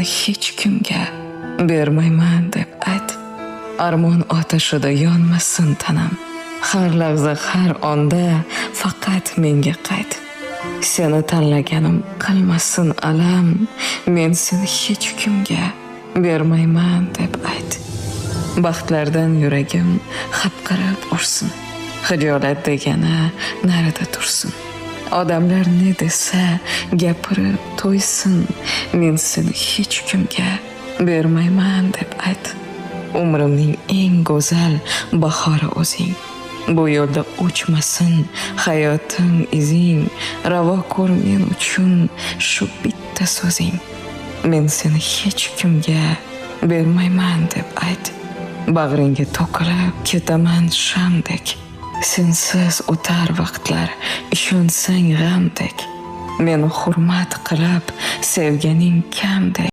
hech kimga bermayman deb ayt. Armon otashida yonmasin tanam. Har lahza, har onda faqat menga qayt. Seni tanlaganim qilmasin alam, men seni hech kimga bermayman deb ayt. Baxtlardan yuragim xapqirib ursin. Hijolat degani narida tursin. Odamlar ne desa gapirib to'ysin. Men seni hech kimga bermayman deb ayt. Umrimning eng go'zal bahori o'zing. Bu yo'lda o'chmasin hayotim izing. Ravo ko'r men uchun shu bitta so'zing. Men seni hech kimga bermayman deb ayt. Bag'ringga to'kilib ketaman shamdek. Sensiz o'tar vaqtlar, ishonsang g'amdek. Meni hurmat qilib sevganing kamdek.